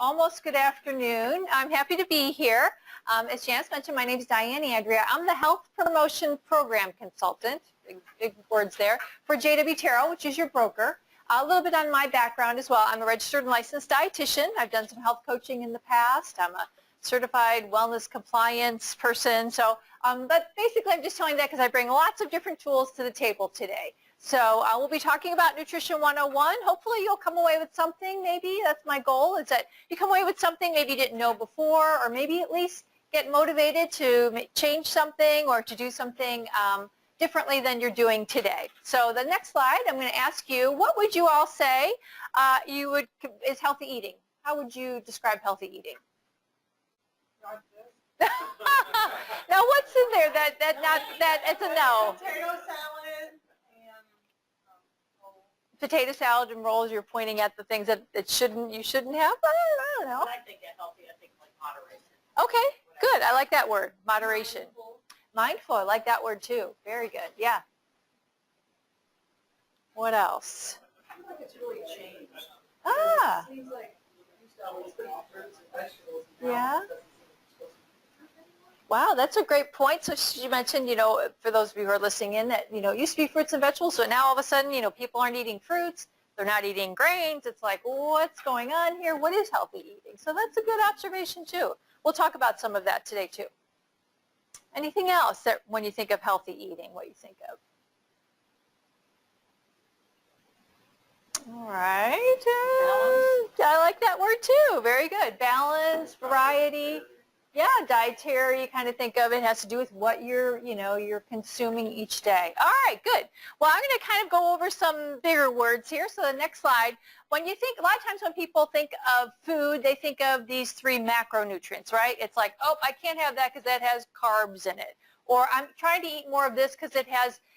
almost good afternoon. I'm happy to be here. As Janice mentioned, my name is Diane Andrea. I'm the Health Promotion Program Consultant, big words there, for JW Terrell, which is your broker. A little bit on my background as well. I'm a registered and licensed dietitian. I've done some health coaching in the past. I'm a certified wellness compliance person. But basically I'm just telling that because I bring lots of different tools to the table today. So we'll be talking about Nutrition 101. Hopefully you'll come away with something, maybe. That's my goal, is that you come away with something maybe you didn't know before, or maybe at least get motivated to change something or to do something differently than you're doing today. So the next slide, I'm going to ask you, what would you all say is healthy eating? How would you describe healthy eating? Now what's in there that it's a no? Potato salad and Potato salad and rolls. You're pointing at the things that you shouldn't have. I don't know. When I think of healthy, I think like moderation. Okay, good. I like that word, moderation. Mindful. I like that word too. Very good. Yeah. What else? I feel like it's really changed. Ah. It seems like we used to always eat fruits and vegetables. Yeah. Wow, that's a great point. So you mentioned, for those of you who are listening in, that, it used to be fruits and vegetables, so now all of a sudden, people aren't eating fruits, they're not eating grains. It's like, what's going on here? What is healthy eating? So that's a good observation too. We'll talk about some of that today too. Anything else that when you think of healthy eating, what you think of? All right. I like that word too. Very good. Balance, variety. Yeah, dietary, you kind of think of it has to do with what you're consuming each day. All right, good. Well, I'm going to kind of go over some bigger words here. So the next slide, when you think, a lot of times when people think of food, they think of these three macronutrients, right? It's like, oh, I can't have that because that has carbs in it. Or I'm trying to eat more of this because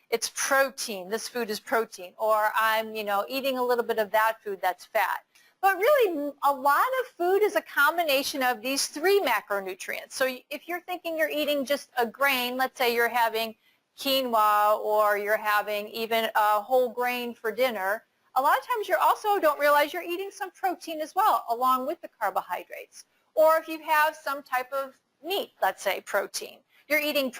it's protein. This food is protein. Or I'm, eating a little bit of that food that's fat. But really, a lot of food is a combination of these three macronutrients. So if you're thinking you're eating just a grain, let's say you're having quinoa or you're having even a whole grain for dinner, a lot of times you also don't realize you're eating some protein as well, along with the carbohydrates. Or if you have some type of meat, let's say protein, you're eating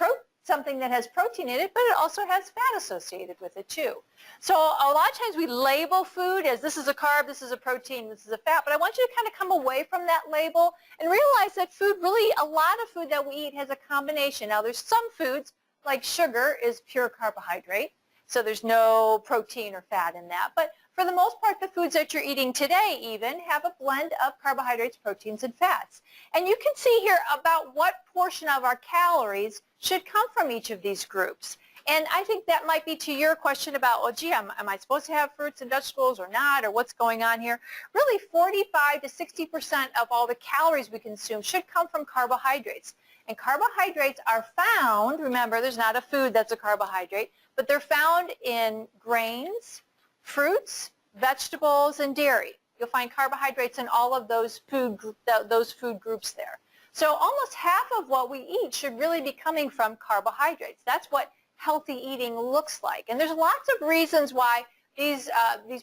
something that has protein in it, but it also has fat associated with it too. So a lot of times we label food as this is a carb, this is a protein, this is a fat, but I want you to kind of come away from that label and realize that food really, a lot of food that we eat has a combination. Now there's some foods, like sugar is pure carbohydrate, so there's no protein or fat in that. But for the most part, the foods that you're eating today even have a blend of carbohydrates, proteins, and fats. And you can see here about what portion of our calories should come from each of these groups. And I think that might be to your question about, well, gee, am I supposed to have fruits and vegetables or not, or what's going on here? Really, 45 to 60% of all the calories we consume should come from carbohydrates. And carbohydrates are found, remember, there's not a food that's a carbohydrate, but they're found in grains, fruits, vegetables, and dairy. You'll find carbohydrates in all of those food groups there. So almost half of what we eat should really be coming from carbohydrates. That's what healthy eating looks like. And there's lots of reasons why these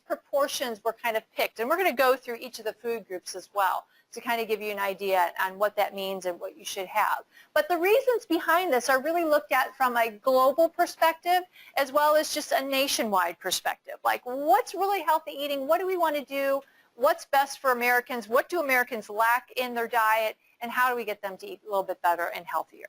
proportions were kind of picked. And we're going to go through each of the food groups as well to kind of give you an idea on what that means and what you should have. But the reasons behind this are really looked at from a global perspective as well as just a nationwide perspective. Like, what's really healthy eating? What do we want to do? What's best for Americans? What do Americans lack in their diet? And how do we get them to eat a little bit better and healthier?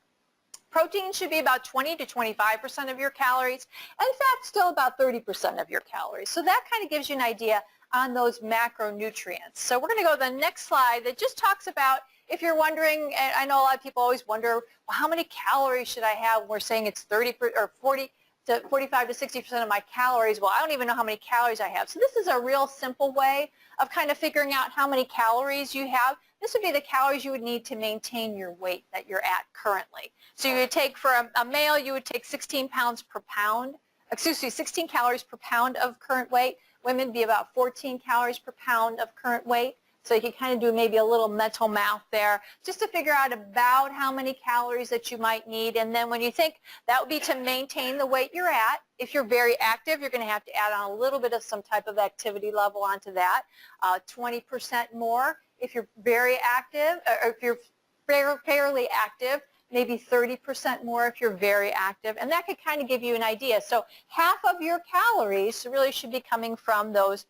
Protein should be about 20 to 25% of your calories, and fat still about 30% of your calories. So that kind of gives you an idea on those macronutrients. So we're going to go to the next slide that just talks about, if you're wondering, and I know a lot of people always wonder, well, how many calories should I have? We're saying it's 30 or 40 to 45 to 60% of my calories. Well, I don't even know how many calories I have. So this is a real simple way of kind of figuring out how many calories you have. This would be the calories you would need to maintain your weight that you're at currently. So you would take, for a male, you would take 16 pounds per pound, 16 calories per pound of current weight. Women would be about 14 calories per pound of current weight. So you can kind of do maybe a little mental math there just to figure out about how many calories that you might need. And then when you think that would be to maintain the weight you're at, if you're very active, you're going to have to add on a little bit of some type of activity level onto that, 20% more. If you're very active, or if you're fairly active, maybe 30% more if you're very active, and that could kind of give you an idea. So half of your calories really should be coming from those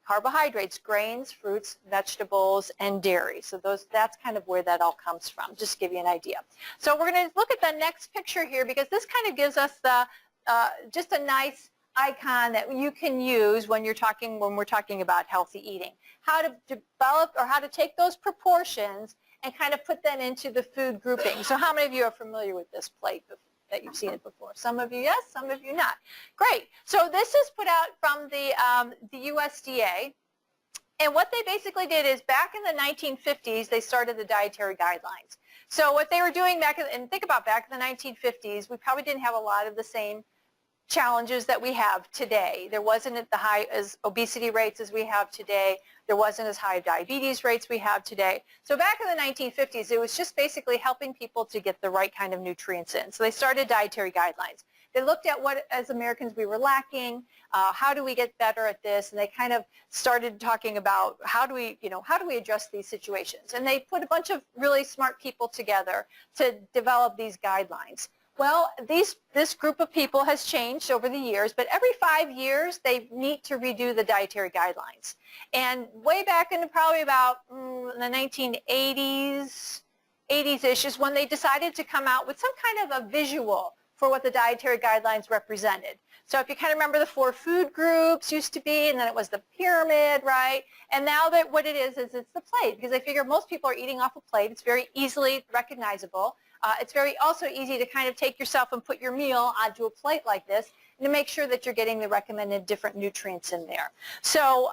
carbohydrates, grains, fruits, vegetables, and dairy. So that's kind of where that all comes from, just to give you an idea. So we're going to look at the next picture here because this kind of gives us the just a nice icon that you can use when we're talking about healthy eating. How to develop or how to take those proportions and kind of put them into the food grouping. So how many of you are familiar with this plate that you've seen it before? Some of you yes, some of you not. Great. So this is put out from the USDA. And what they basically did is back in the 1950s, they started the dietary guidelines. So what they were doing and think about back in the 1950s, we probably didn't have a lot of the same challenges that we have today. There wasn't the high as obesity rates as we have today. There wasn't as high diabetes rates we have today. So back in the 1950s, it was just basically helping people to get the right kind of nutrients in. So they started dietary guidelines. They looked at what, as Americans, we were lacking. How do we get better at this? And they kind of started talking about how do we address these situations? And they put a bunch of really smart people together to develop these guidelines. Well, this group of people has changed over the years, but every 5 years they need to redo the dietary guidelines. And way back in probably about the 1980s, 80s-ish is when they decided to come out with some kind of a visual for what the dietary guidelines represented. So if you kind of remember the 4 food groups used to be, and then it was the pyramid, right? And now that what it is it's the plate, because I figure most people are eating off a plate. It's very easily recognizable. It's very also easy to kind of take yourself and put your meal onto a plate like this and to make sure that you're getting the recommended different nutrients in there. So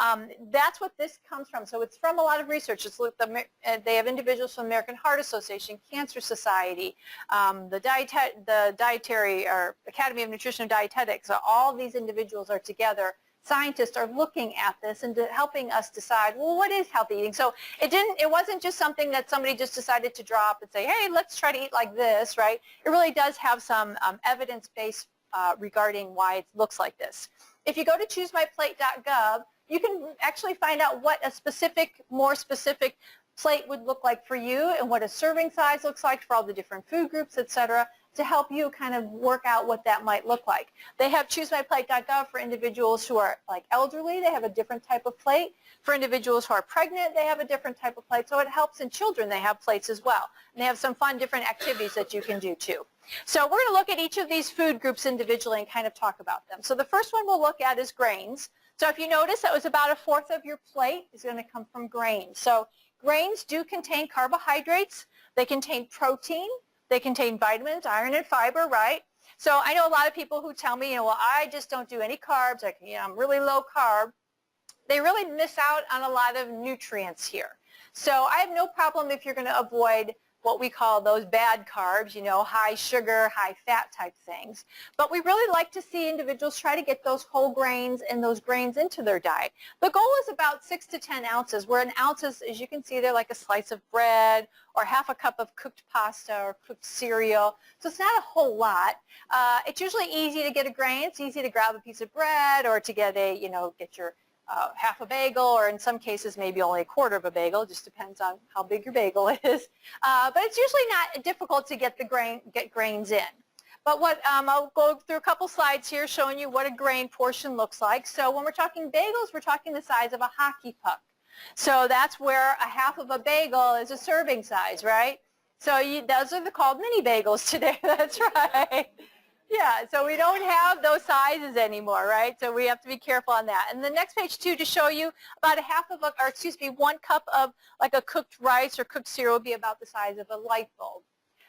that's what this comes from. So it's from a lot of research. They have individuals from the American Heart Association, Cancer Society, the Dietary or Academy of Nutrition and Dietetics. So all these individuals are together. Scientists are looking at this and helping us decide, well, what is healthy eating? So it wasn't just something that somebody just decided to drop and say, hey, let's try to eat like this, right? It really does have some evidence-based regarding why it looks like this. If you go to choosemyplate.gov, you can actually find out what a more specific plate would look like for you and what a serving size looks like for all the different food groups, etc., to help you kind of work out what that might look like. They have choosemyplate.gov for individuals who are like elderly. They have a different type of plate. For individuals who are pregnant, they have a different type of plate. So it helps in children. They have plates as well. And they have some fun different activities that you can do too. So we're going to look at each of these food groups individually and kind of talk about them. So the first one we'll look at is grains. So if you notice, that was about 1/4 of your plate is going to come from grains. So grains do contain carbohydrates. They contain protein. They contain vitamins, iron, and fiber, right? So I know a lot of people who tell me, well, I just don't do any carbs. I'm really low carb. They really miss out on a lot of nutrients here. So I have no problem if you're going to avoid what we call those bad carbs, high sugar, high fat type things. But we really like to see individuals try to get those whole grains and those grains into their diet. The goal is about 6 to 10 ounces, where an ounce is, as you can see there, like a slice of bread or half a cup of cooked pasta or cooked cereal. So it's not a whole lot. It's usually easy to get a grain. It's easy to grab a piece of bread or to get get your half a bagel, or in some cases maybe only 1/4 of a bagel. It just depends on how big your bagel is. But it's usually not difficult to get grains in. But I'll go through a couple slides here showing you what a grain portion looks like. So when we're talking bagels, we're talking the size of a hockey puck. So that's where a half of a bagel is a serving size, right? So those are called mini bagels today. That's right. Yeah, so we don't have those sizes anymore, right? So we have to be careful on that. And the next page too, to show you about 1 cup of like a cooked rice or cooked cereal would be about the size of a light bulb.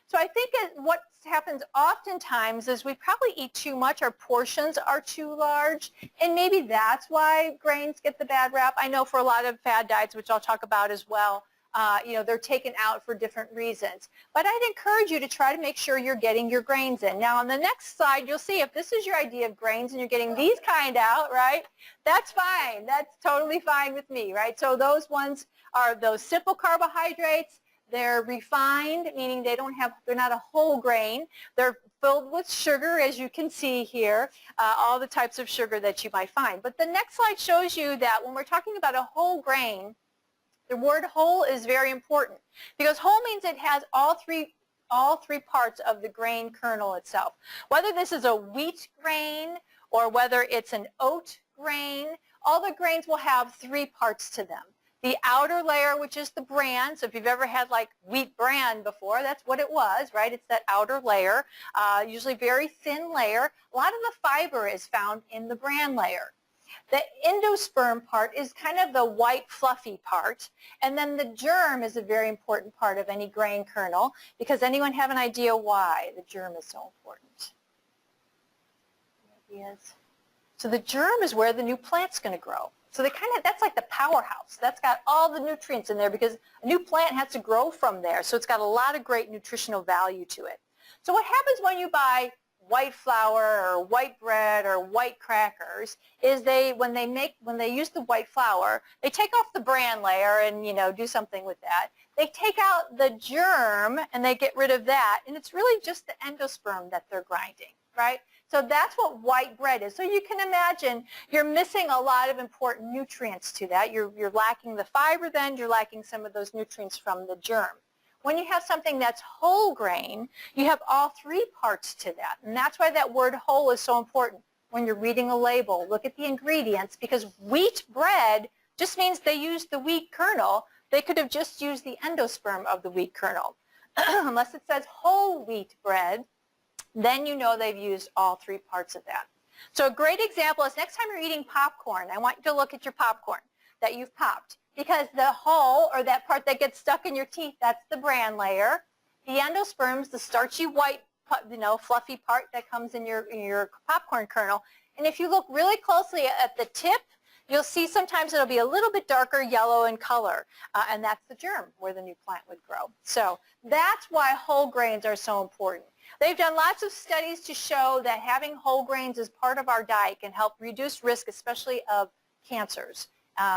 So I think what happens oftentimes is we probably eat too much. Our portions are too large, and maybe that's why grains get the bad rap. I know for a lot of fad diets, which I'll talk about as well, they're taken out for different reasons. But I'd encourage you to try to make sure you're getting your grains in. Now on the next slide, you'll see if this is your idea of grains and you're getting these kind out, right? That's fine. That's totally fine with me, right? So those ones are those simple carbohydrates. They're refined, meaning they're not a whole grain. They're filled with sugar, as you can see here, all the types of sugar that you might find. But the next slide shows you that when we're talking about a whole grain, The word whole is very important because whole means it has all three parts of the grain kernel itself. Whether this is a wheat grain or whether it's an oat grain, all the grains will have three parts to them. The outer layer, which is the bran, so if you've ever had like wheat bran before, that's what it was, right? It's that outer layer, usually very thin layer. A lot of the fiber is found in the bran layer. The endosperm part is kind of the white fluffy part, and then the germ is a very important part of any grain kernel, because anyone have an idea why the germ is so important? Any ideas? So the germ is where the new plant's going to grow. So that's like the powerhouse. That's got all the nutrients in there because a new plant has to grow from there. So it's got a lot of great nutritional value to it. So what happens when you buy white flour or white bread or white crackers is when they use the white flour, they take off the bran layer and do something with that. They take out the germ and they get rid of that, and it's really just the endosperm that they're grinding, right? So that's what white bread is. So you can imagine you're missing a lot of important nutrients to that. You're lacking the fiber then, you're lacking some of those nutrients from the germ. When you have something that's whole grain, you have all three parts to that. And that's why that word whole is so important. When you're reading a label, look at the ingredients, because wheat bread just means they used the wheat kernel. They could have just used the endosperm of the wheat kernel. Unless it says whole wheat bread, then you know they've used all three parts of that. So a great example is next time you're eating popcorn, I want you to look at your popcorn that you've popped, because the hull, or that part that gets stuck in your teeth, that's the bran layer. The endosperm's the starchy white, fluffy part that comes in your popcorn kernel. And if you look really closely at the tip, you'll see sometimes it'll be a little bit darker yellow in color, and that's the germ where the new plant would grow. So that's why whole grains are so important. They've done lots of studies to show that having whole grains as part of our diet can help reduce risk, especially of cancers.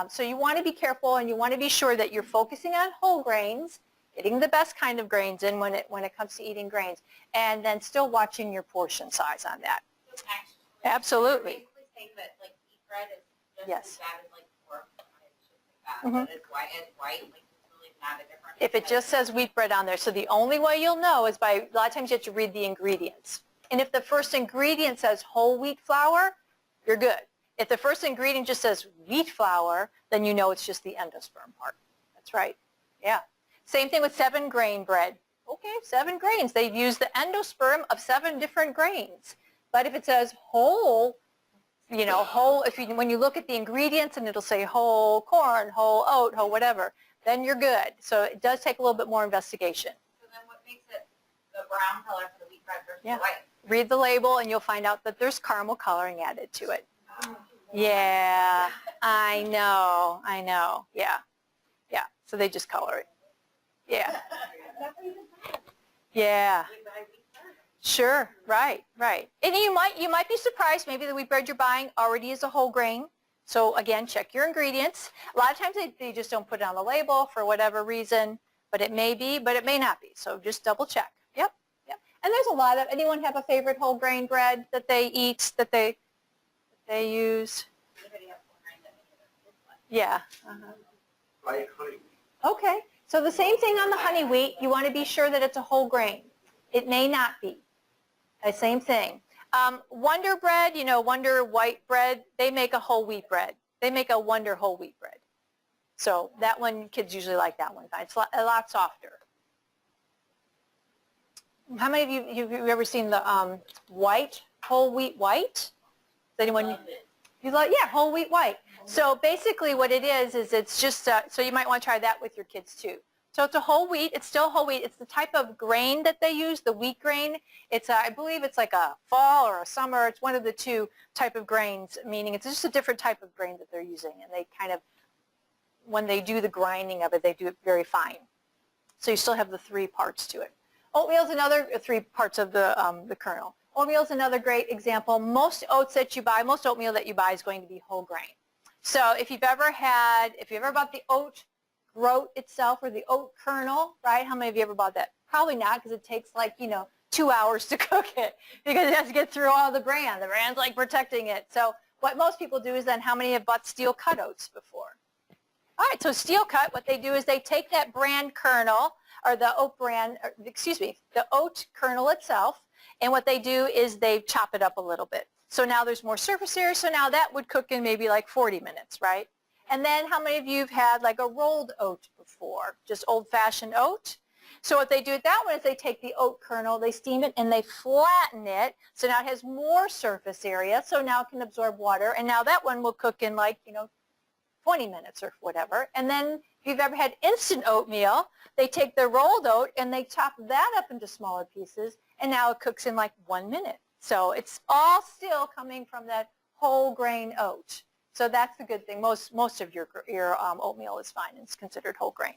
So you want to be careful, and you want to be sure that you're focusing on whole grains, getting the best kind of grains in when it comes to eating grains, and then still watching your portion size on that. Actually, Absolutely. basically saying that like wheat bread is just Yes. as bad as like pork. But it's white, like it's really not a difference. If it just says wheat bread on there, so the only way you'll know is by, a lot of times you have to read the ingredients. And if the first ingredient says whole wheat flour, you're good. If the first ingredient just says wheat flour, then you know it's just the endosperm part. That's right. Yeah. Same thing with 7-grain bread. Okay, 7 grains. They've used the endosperm of 7 different grains. But if it says whole, whole, when you look at the ingredients and it'll say whole corn, whole oat, whole whatever, then you're good. So it does take a little bit more investigation. So then what makes it the brown color for the wheat bread versus Yeah. the white? Read the label and you'll find out that there's caramel coloring added to it. Yeah, I know. Yeah. So they just color it. Yeah. Yeah. Sure. Right. And you might be surprised. Maybe the wheat bread you're buying already is a whole grain. So again, check your ingredients. A lot of times they just don't put it on the label for whatever reason, but it may be, but it may not be. So just double check. Yep. And there's a lot of, anyone have a favorite whole grain bread that they eat, that they use? Anybody have one right that makes it? Yeah. Like honey. Okay. So the same thing on the honey wheat. You want to be sure that it's a whole grain. It may not be. The same thing. Wonder bread, Wonder white bread, they make a whole wheat bread. They make a Wonder whole wheat bread. So that one, kids usually like that one. It's a lot softer. How many of you have ever seen the white, whole wheat white? Does anyone? You like, yeah, whole wheat white. So basically what it is it's just, so you might want to try that with your kids too. So it's a whole wheat. It's still whole wheat. It's the type of grain that they use, the wheat grain. It's, I believe it's like a fall or a summer. It's one of the two type of grains, meaning it's just a different type of grain that they're using. And they kind of, when they do the grinding of it, they do it very fine. So you still have the 3 parts to it. Oatmeal is another 3 parts of the kernel. Oatmeal is another great example. Most oatmeal that you buy is going to be whole grain. So if you've ever bought the oat groat itself or the oat kernel, right? How many of you ever bought that? Probably not, because it takes 2 hours to cook it because it has to get through all the bran. The bran's like protecting it. So what most people do is then, how many have bought steel cut oats before? All right, so steel cut, what they do is they take that bran kernel, or the oat bran, or, excuse me, the oat kernel itself, and what they do is they chop it up a little bit. So now there's more surface area, so now that would cook in maybe like 40 minutes, right? And then how many of you have had like a rolled oat before, just old-fashioned oat? So what they do with that one is they take the oat kernel, they steam it, and they flatten it, so now it has more surface area, so now it can absorb water, and now that one will cook in like, 20 minutes or whatever. And then if you've ever had instant oatmeal, they take the rolled oat and they chop that up into smaller pieces, and now it cooks in like 1 minute. So it's all still coming from that whole grain oat. So that's the good thing. Most of your oatmeal is fine. It's considered whole grain.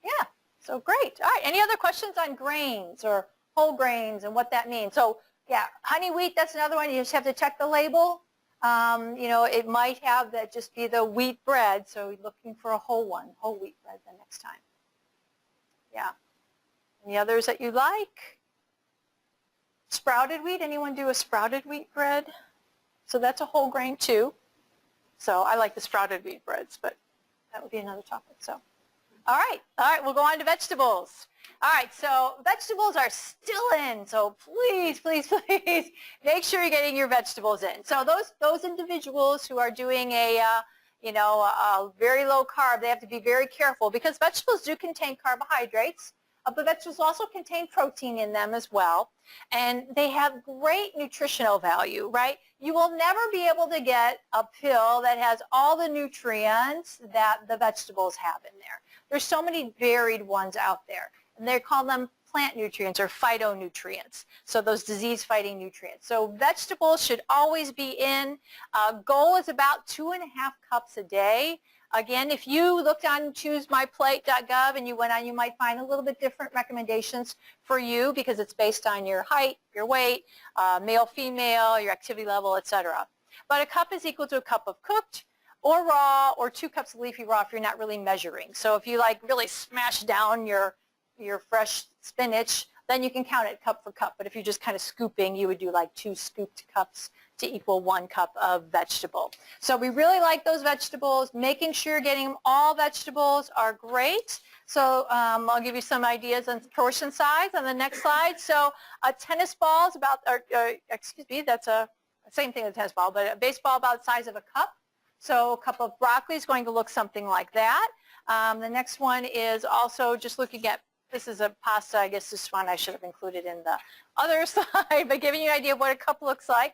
Yeah, so great. All right, any other questions on grains or whole grains and what that means? So yeah, honey wheat, that's another one. You just have to check the label. It might have that just be the wheat bread, so looking for a whole one, whole wheat bread the next time. Yeah. Any others that you like? Sprouted wheat, anyone do a sprouted wheat bread? So that's a whole grain too. So I like the sprouted wheat breads, but that would be another topic. So, all right, we'll go on to vegetables. All right, so vegetables are still in, so please, please, please make sure you're getting your vegetables in. So those individuals who are doing a very low carb, they have to be very careful because vegetables do contain carbohydrates, but vegetables also contain protein in them as well, and they have great nutritional value, right? You will never be able to get a pill that has all the nutrients that the vegetables have in there. There's so many varied ones out there. And they call them plant nutrients or phytonutrients, so those disease-fighting nutrients. So vegetables should always be in. Goal is about 2.5 cups a day. Again, if you looked on choosemyplate.gov and you went on, you might find a little bit different recommendations for you because it's based on your height, your weight, male, female, your activity level, etc. But a cup is equal to a cup of cooked or raw or 2 cups of leafy raw if you're not really measuring. So if you really smash down your fresh spinach, then you can count it cup for cup. But if you're just kind of scooping, you would do like 2 scooped cups to equal 1 cup of vegetable. So we really like those vegetables. Making sure you're getting them, all vegetables are great. So I'll give you some ideas on portion size on the next slide. So a tennis ball is about, that's a same thing as a tennis ball, but a baseball about the size of a cup. So a cup of broccoli is going to look something like that. The next one is also just looking at, this is a pasta, I guess this one I should have included in the other slide, but giving you an idea of what a cup looks like.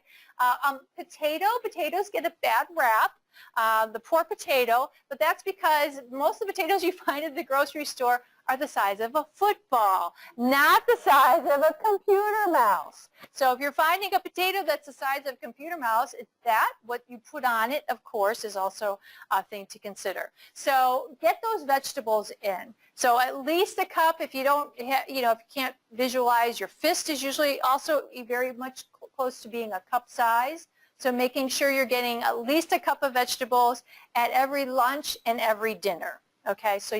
Potatoes get a bad rap, the poor potato, but that's because most of the potatoes you find at the grocery store are the size of a football, not the size of a computer mouse. So if you're finding a potato that's the size of a computer mouse, it's that. What you put on it, of course, is also a thing to consider. So get those vegetables in. So at least a cup. If you don't, if you can't visualize, your fist is usually also very much close to being a cup size. So making sure you're getting at least a cup of vegetables at every lunch and every dinner. Okay, so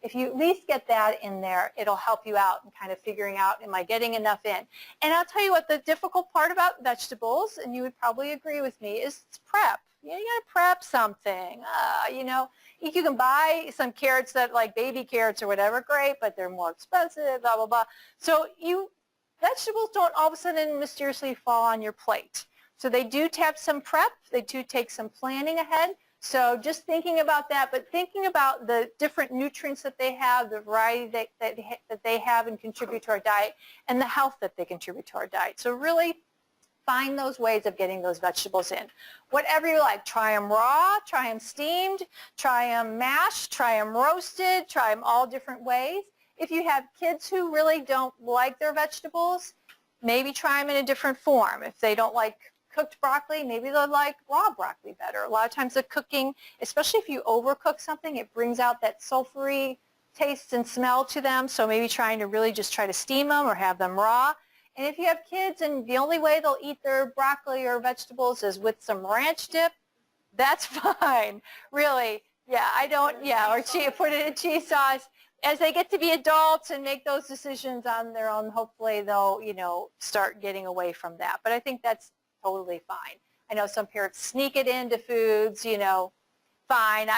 if you at least get that in there, it'll help you out in kind of figuring out, am I getting enough in? And I'll tell you what the difficult part about vegetables, and you would probably agree with me, is prep. You got to prep something. You can buy some carrots that like baby carrots or whatever, great, but they're more expensive, blah, blah, blah. So vegetables don't all of a sudden mysteriously fall on your plate. So they do have some prep. They do take some planning ahead. So just thinking about that, but thinking about the different nutrients that they have, the variety that they have and contribute to our diet, and the health that they contribute to our diet. So really find those ways of getting those vegetables in. Whatever you like, try them raw, try them steamed, try them mashed, try them roasted, try them all different ways. If you have kids who really don't like their vegetables, maybe try them in a different form. If they don't like cooked broccoli, maybe they'll like raw broccoli better. A lot of times the cooking, especially if you overcook something, it brings out that sulfury taste and smell to them. So maybe trying to really just try to steam them or have them raw. And if you have kids and the only way they'll eat their broccoli or vegetables is with some ranch dip, that's fine. Really, or put it in cheese sauce. As they get to be adults and make those decisions on their own, hopefully they'll, start getting away from that. But I think that's totally fine. I know some parents sneak it into foods, fine.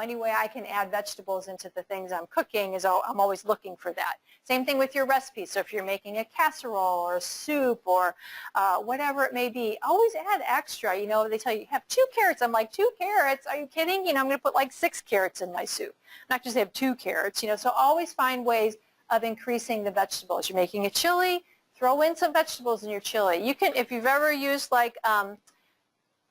Any way I can add vegetables into the things I'm cooking I'm always looking for that. Same thing with your recipes. So if you're making a casserole or a soup or whatever it may be, always add extra. They tell you have 2 carrots. I'm like, 2 carrots? Are you kidding? I'm going to put like 6 carrots in my soup. Not just have 2 carrots. So always find ways of increasing the vegetables. You're making a chili, throw in some vegetables in your chili. You can, if you've ever used like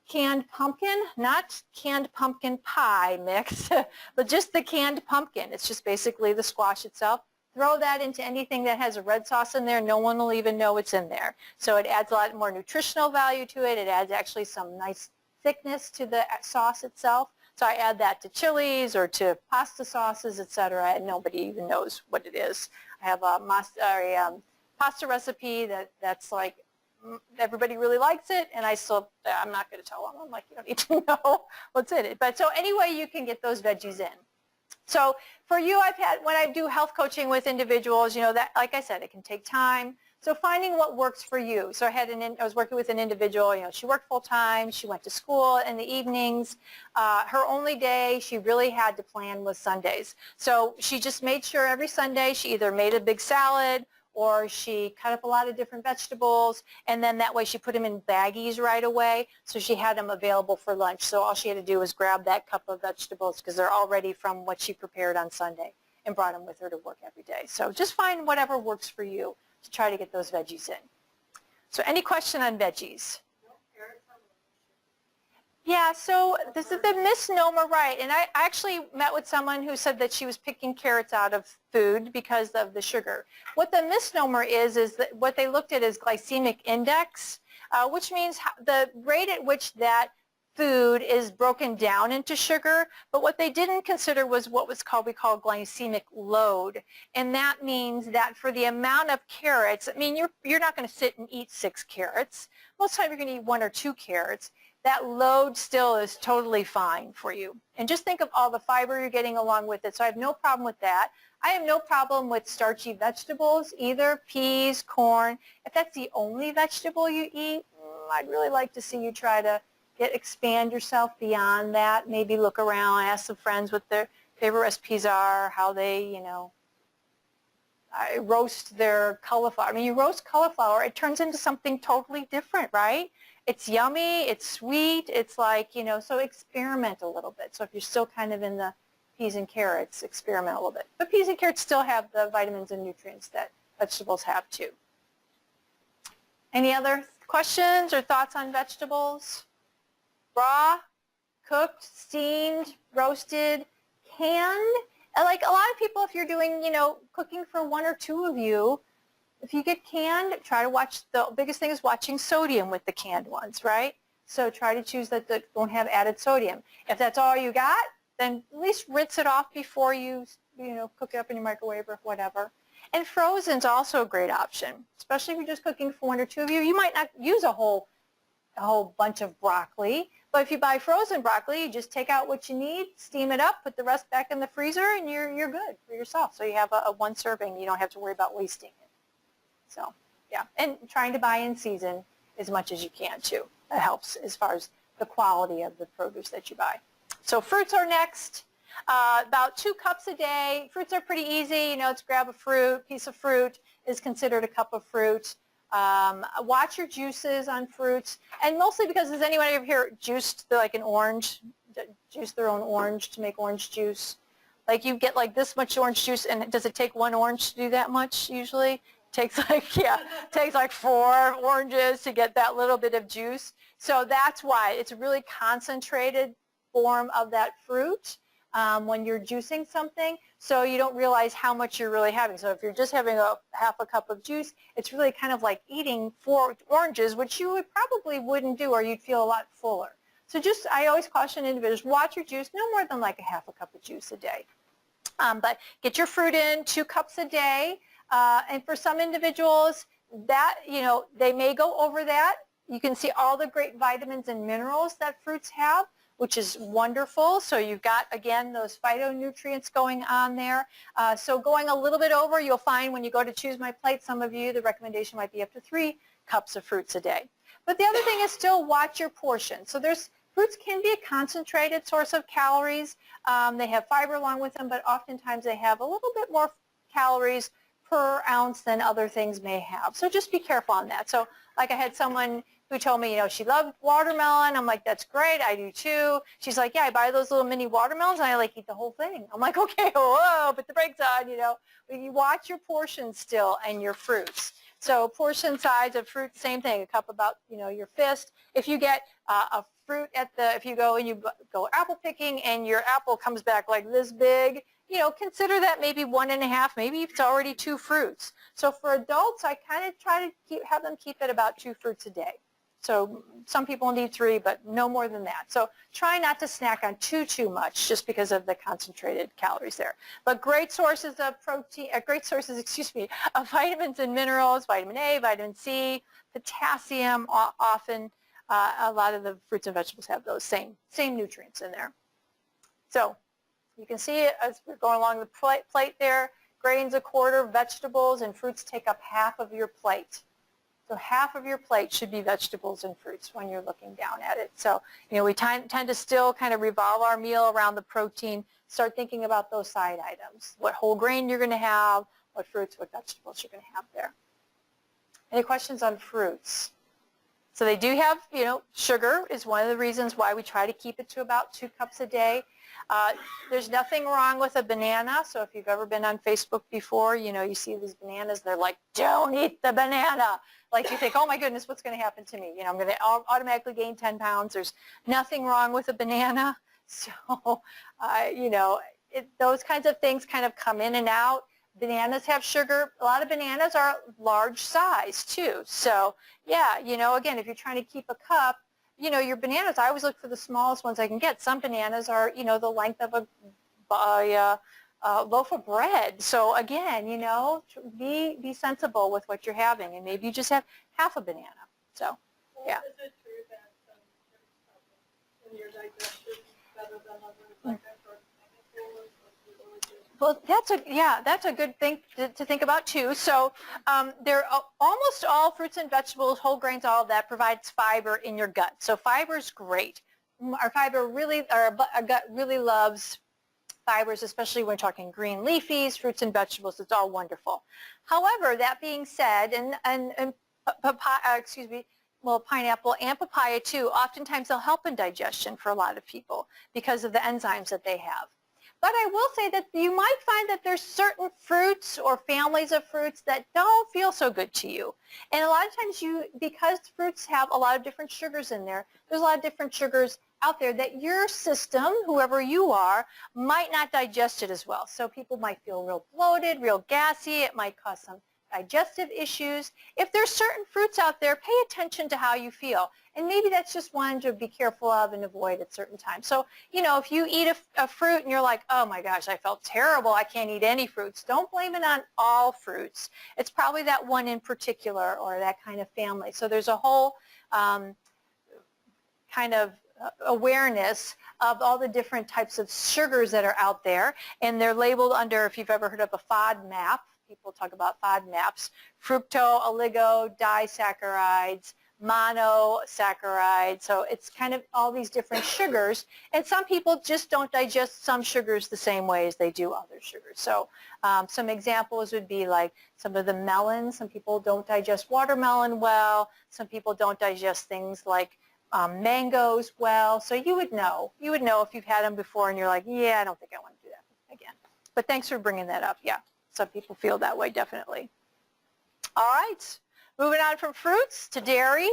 canned pumpkin, not canned pumpkin pie mix, but just the canned pumpkin. It's just basically the squash itself. Throw that into anything that has a red sauce in there. No one will even know it's in there. So it adds a lot more nutritional value to it. It adds actually some nice thickness to the sauce itself. So I add that to chilies or to pasta sauces, etc., and nobody even knows what it is. I have a pasta recipe that's like, everybody really likes it, and I'm not going to tell them. I'm like, you don't need to know what's in it. But so anyway, you can get those veggies in. So for you, when I do health coaching with individuals, that, like I said, it can take time. So finding what works for you. So I was working with an individual, she worked full time, she went to school in the evenings. Her only day she really had to plan was Sundays. So she just made sure every Sunday she either made a big salad or she cut up a lot of different vegetables, and then that way she put them in baggies right away, so she had them available for lunch. So all she had to do was grab that cup of vegetables because they're all ready from what she prepared on Sunday and brought them with her to work every day. So just find whatever works for you to try to get those veggies in. So any question on veggies? Yeah, so this is the misnomer, right? And I actually met with someone who said that she was picking carrots out of food because of the sugar. What the misnomer is that what they looked at is glycemic index, which means the rate at which that food is broken down into sugar. But what they didn't consider was what we call glycemic load. And that means that for the amount of carrots, you're not going to sit and eat 6 carrots. Most of the time you're going to eat 1 or 2 carrots. That load still is totally fine for you. And just think of all the fiber you're getting along with it. So I have no problem with that. I have no problem with starchy vegetables, either peas, corn. If that's the only vegetable you eat, I'd really like to see you try to expand yourself beyond that. Maybe look around, ask some friends what their favorite recipes are, how they, roast their cauliflower. You roast cauliflower, it turns into something totally different, right? It's yummy, it's sweet, it's like, so experiment a little bit. So if you're still kind of in the peas and carrots, experiment a little bit. But peas and carrots still have the vitamins and nutrients that vegetables have too. Any other questions or thoughts on vegetables? Raw, cooked, steamed, roasted, canned? Like a lot of people, if you're doing, cooking for 1 or 2 of you, if you get canned, try to watch, the biggest thing is watching sodium with the canned ones, right? So try to choose that don't have added sodium. If that's all you got, then at least rinse it off before you, cook it up in your microwave or whatever. And frozen's also a great option, especially if you're just cooking for 1 or 2 of you. You might not use a whole bunch of broccoli, but if you buy frozen broccoli, you just take out what you need, steam it up, put the rest back in the freezer, and you're good for yourself. So you have a 1 serving. You don't have to worry about wasting it. So, yeah, and trying to buy in season as much as you can, too. That helps as far as the quality of the produce that you buy. So fruits are next. About 2 cups a day. Fruits are pretty easy. It's grab a piece of fruit is considered a cup of fruit. Watch your juices on fruits. And mostly because, has anyone ever here juiced like an orange, juice their own orange to make orange juice? Like you get like this much orange juice, and does it take 1 orange to do that much usually? Takes like 4 oranges to get that little bit of juice. So that's why it's a really concentrated form of that fruit when you're juicing something, so you don't realize how much you're really having. So if you're just having half a cup of juice, it's really kind of like eating 4 oranges, which you probably wouldn't do, or you'd feel a lot fuller. So I always caution individuals, watch your juice, no more than like a half a cup of juice a day. But get your fruit in 2 cups a day. And for some individuals, that, they may go over that. You can see all the great vitamins and minerals that fruits have, which is wonderful. So you've got, again, those phytonutrients going on there. So going a little bit over, you'll find when you go to choose my plate, some of you, the recommendation might be up to 3 cups of fruits a day. But the other thing is still watch your portion. So there's Fruits can be a concentrated source of calories. They have fiber along with them, but oftentimes they have a little bit more calories per ounce than other things may have. So just be careful on that. So like I had someone who told me, she loved watermelon. I'm like, that's great. I do too. She's like, yeah, I buy those little mini watermelons and I eat the whole thing. I'm like, okay, whoa, put the brakes on, You watch your portions still and your fruits. So portion size of fruit, same thing, a cup about, your fist. If you get a fruit if you go and you go apple picking and your apple comes back like this big, consider that maybe 1.5, maybe it's already 2 fruits. So for adults, I kind of try to have them keep it about 2 fruits a day. So some people need 3, but no more than that. So try not to snack on too much just because of the concentrated calories there. But great sources of protein, of vitamins and minerals, vitamin A, vitamin C, potassium, often a lot of the fruits and vegetables have those same nutrients in there. So you can see it as we're going along the plate there. Grains a quarter, vegetables and fruits take up half of your plate. So half of your plate should be vegetables and fruits when you're looking down at it. So, we tend to still kind of revolve our meal around the protein. Start thinking about those side items. What whole grain you're going to have, what fruits, what vegetables you're going to have there. Any questions on fruits? So they do have, sugar is one of the reasons why we try to keep it to about 2 cups a day. There's nothing wrong with a banana. So if you've ever been on Facebook before, you see these bananas, they're like, don't eat the banana. Like you think, oh my goodness, what's going to happen to me? I'm going to automatically gain 10 pounds. There's nothing wrong with a banana. So, those kinds of things kind of come in and out. Bananas have sugar. A lot of bananas are large size too. So yeah, again, if you're trying to keep a cup, your bananas, I always look for the smallest ones I can get. Some bananas are, the length of a loaf of bread. So again, be sensible with what you're having, and maybe you just have half a banana. So, yeah. Is it true that some fruits in your digestion better than others, like that for Well, that's a good thing to think about too. So almost all fruits and vegetables, whole grains, all of that provides fiber in your gut. So fiber is great. Our gut really loves fibers, especially when we're talking green leafies, fruits and vegetables. It's all wonderful. However, that being said, and pineapple and papaya too, oftentimes they'll help in digestion for a lot of people because of the enzymes that they have. But I will say that you might find that there's certain fruits or families of fruits that don't feel so good to you. And a lot of times because fruits have a lot of different sugars in there, there's a lot of different sugars out there that your system, whoever you are, might not digest it as well. So people might feel real bloated, real gassy. It might cause some digestive issues. If there's certain fruits out there, pay attention to how you feel. And maybe that's just one to be careful of and avoid at certain times. So, if you eat a fruit and you're like, oh my gosh, I felt terrible, I can't eat any fruits, don't blame it on all fruits. It's probably that one in particular or that kind of family. So there's a whole kind of awareness of all the different types of sugars that are out there. And they're labeled under, if you've ever heard of a FODMAP, people talk about FODMAPs, fructo, oligo, disaccharides, monosaccharides. So it's kind of all these different sugars. And some people just don't digest some sugars the same way as they do other sugars. So some examples would be like some of the melons. Some people don't digest watermelon well. Some people don't digest things like mangoes well. So you would know if you've had them before and you're like, yeah, I don't think I want to do that again. But thanks for bringing that up. Yeah. Some people feel that way, definitely. All right, moving on from fruits to dairy.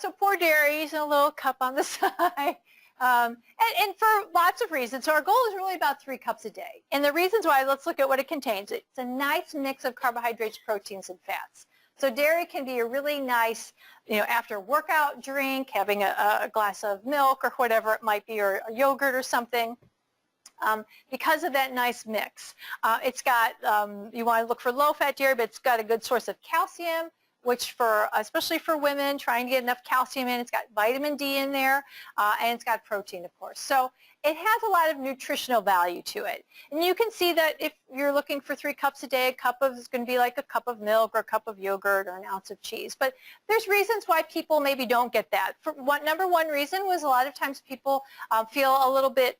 So pour dairy in a little cup on the side, and for lots of reasons. So our goal is really about 3 cups a day. And the reasons why, let's look at what it contains. It's a nice mix of carbohydrates, proteins, and fats. So dairy can be a really nice, after workout drink, having a glass of milk or whatever it might be, or a yogurt or something. Because of that nice mix. It's got, you want to look for low-fat dairy, but it's got a good source of calcium, which especially for women trying to get enough calcium in, it's got vitamin D in there, and it's got protein, of course. So it has a lot of nutritional value to it. And you can see that if you're looking for 3 cups a day, a cup is going to be like a cup of milk or a cup of yogurt or an ounce of cheese. But there's reasons why people maybe don't get that. Number one reason was a lot of times people feel a little bit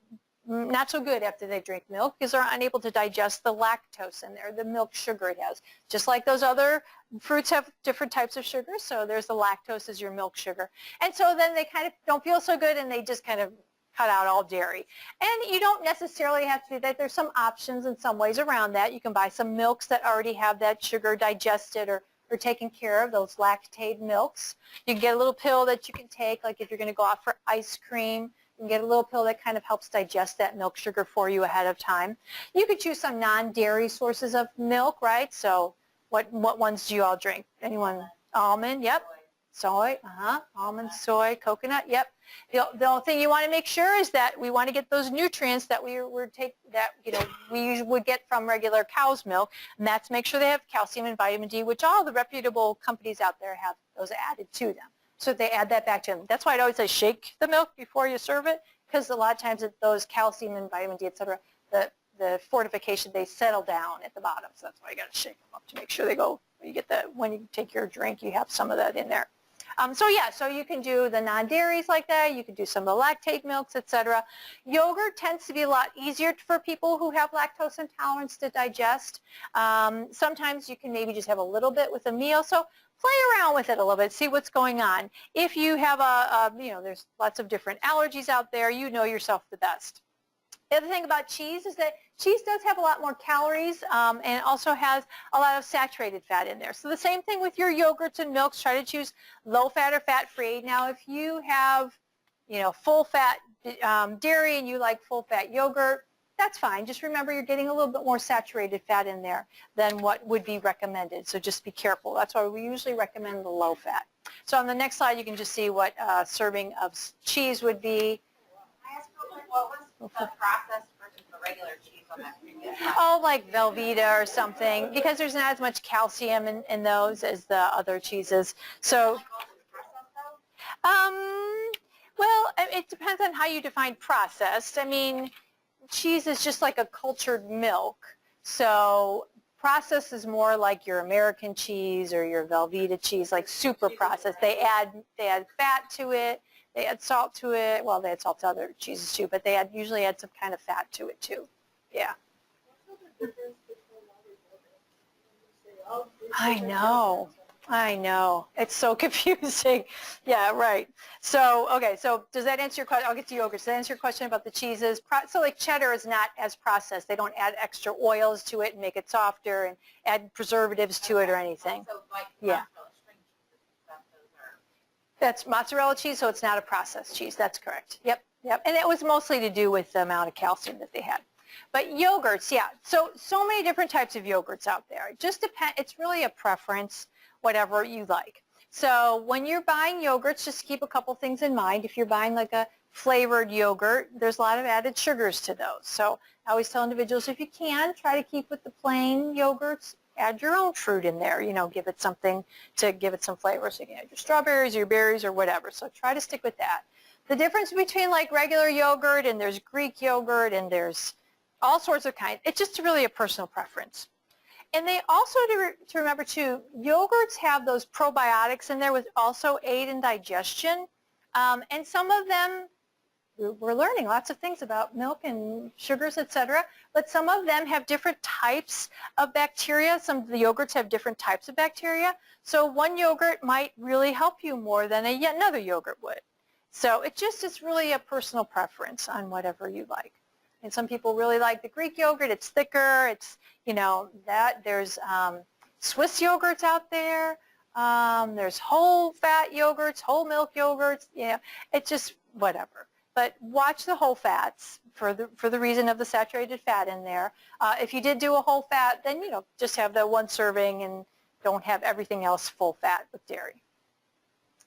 not so good after they drink milk because they're unable to digest the lactose in there, the milk sugar it has. Just like those other fruits have different types of sugar, so there's the lactose as your milk sugar. And so then they kind of don't feel so good and they just kind of cut out all dairy. And you don't necessarily have to do that. There's some options and some ways around that. You can buy some milks that already have that sugar digested or taken care of, those lactate milks. You can get a little pill that you can take, like if you're going to go out for ice cream. You can get a little pill that kind of helps digest that milk sugar for you ahead of time. You could choose some non-dairy sources of milk, right? So what ones do you all drink? Anyone? Almond, yep. Soy, almond, soy, coconut, yep. The only thing you want to make sure is that we want to get those nutrients that we usually would get from regular cow's milk, and that's make sure they have calcium and vitamin D, which all the reputable companies out there have those added to them. So they add that back to them. That's why I'd always say shake the milk before you serve it, because a lot of times those calcium and vitamin D, et cetera, the fortification, they settle down at the bottom. So that's why you got to shake them up to make sure they go. When you take your drink, you have some of that in there. So you can do the non-dairies like that. You can do some of the lactate milks, et cetera. Yogurt tends to be a lot easier for people who have lactose intolerance to digest. Sometimes you can maybe just have a little bit with a meal. So play around with it a little bit, see what's going on. If you have there's lots of different allergies out there, you know yourself the best. The other thing about cheese is that cheese does have a lot more calories and it also has a lot of saturated fat in there. So the same thing with your yogurts and milks, try to choose low fat or fat free. Now if you have full fat dairy and you like full fat yogurt, that's fine. Just remember you're getting a little bit more saturated fat in there than what would be recommended. So just be careful. That's why we usually recommend the low fat. So on the next slide you can just see what a serving of cheese would be. I asked real quick, what was the process versus the regular cheese on that previous slide? Oh, like Velveeta or something, because there's not as much calcium in those as the other cheeses. So, well, it depends on how you define processed. I mean, cheese is just like a cultured milk. So processed is more like your American cheese or your Velveeta cheese, like super processed. They add fat to it. They add salt to it. Well, they add salt to other cheeses too, but they usually add some kind of fat to it too. Yeah. What's the difference between all these yogurts? You say, oh, I know. It's so confusing. Yeah, right. So, okay, so does that answer your question? I'll get to yogurt. Does that answer your question about the cheeses? So like cheddar is not as processed. They don't add extra oils to it and make it softer and add preservatives to it or anything. So like Yeah. mozzarella, string cheeses and stuff, those are... That's mozzarella cheese, so it's not a processed cheese. That's correct. Yep. And it was mostly to do with the amount of calcium that they had. But yogurts, yeah. So many different types of yogurts out there. It just depends. It's really a preference, whatever you like. So when you're buying yogurts, just keep a couple things in mind. If you're buying like a flavored yogurt, there's a lot of added sugars to those. So I always tell individuals, if you can, try to keep with the plain yogurts. Add your own fruit in there, give it something to give it some flavor. So you can add your strawberries, your berries, or whatever. So try to stick with that. The difference between like regular yogurt and there's Greek yogurt and there's all sorts of kinds, it's just really a personal preference. And they also, to remember too, yogurts have those probiotics in there which also aid in digestion. And some of them, we're learning lots of things about milk and sugars, etc. But some of them have different types of bacteria. Some of the yogurts have different types of bacteria. So one yogurt might really help you more than yet another yogurt would. So it just is really a personal preference on whatever you like. And some people really like the Greek yogurt. It's thicker. It's, there's Swiss yogurts out there. There's whole fat yogurts, whole milk yogurts. It's just whatever. But watch the whole fats for the reason of the saturated fat in there. If you did do a whole fat, then, just have the one serving and don't have everything else full fat with dairy.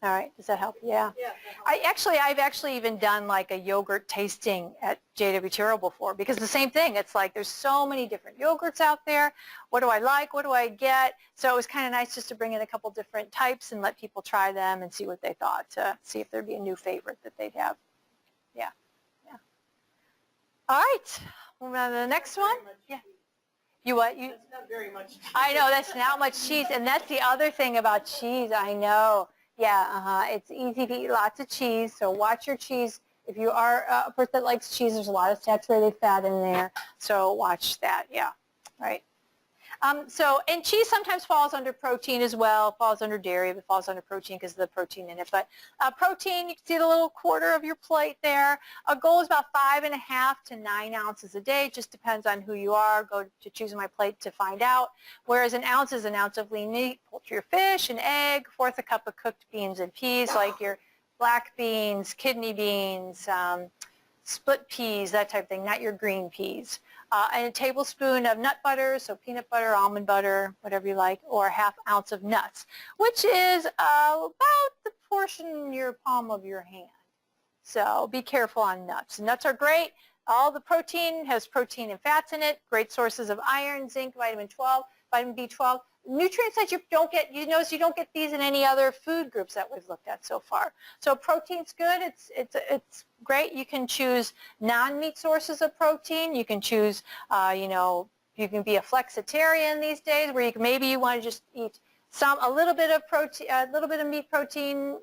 All right, does that help? Yeah. yeah. I've actually even done like a yogurt tasting at JW terrible for, because the same thing, it's like there's so many different yogurts out there. What do I like? What do I get? So it was kind of nice just to bring in a couple different types and let people try them and see what they thought, to see if there'd be a new favorite that they'd have. Yeah, yeah. All right, moving on to the next one. Yeah. You what? You? That's not very much cheese. I know, that's not much cheese, and that's the other thing about cheese, I know. Yeah, it's easy to eat lots of cheese, so watch your cheese. If you are a person that likes cheese, there's a lot of saturated fat in there, so watch that, yeah, right. And cheese sometimes falls under protein as well, falls under dairy, but falls under protein because of the protein in it. But protein, you can see the little quarter of your plate there. A goal is about 5.5 to 9 ounces a day. It just depends on who you are. Go to Choosing My Plate to find out. Whereas an ounce is an ounce of lean meat, poultry or fish, an egg, 1/4 cup of cooked beans and peas, like your black beans, kidney beans, split peas, that type of thing, not your green peas. And a tablespoon of nut butter, so peanut butter, almond butter, whatever you like, or 1/2 ounce of nuts, which is about the portion in your palm of your hand. So be careful on nuts. Nuts are great. All the protein has protein and fats in it, great sources of iron, zinc, vitamin 12, vitamin B12. Nutrients that you don't get, you notice you don't get these in any other food groups that we've looked at so far. So protein's good. It's great. You can choose non-meat sources of protein. You can choose, you can be a flexitarian these days, where maybe you want to just eat a little bit of protein, a little bit of meat protein,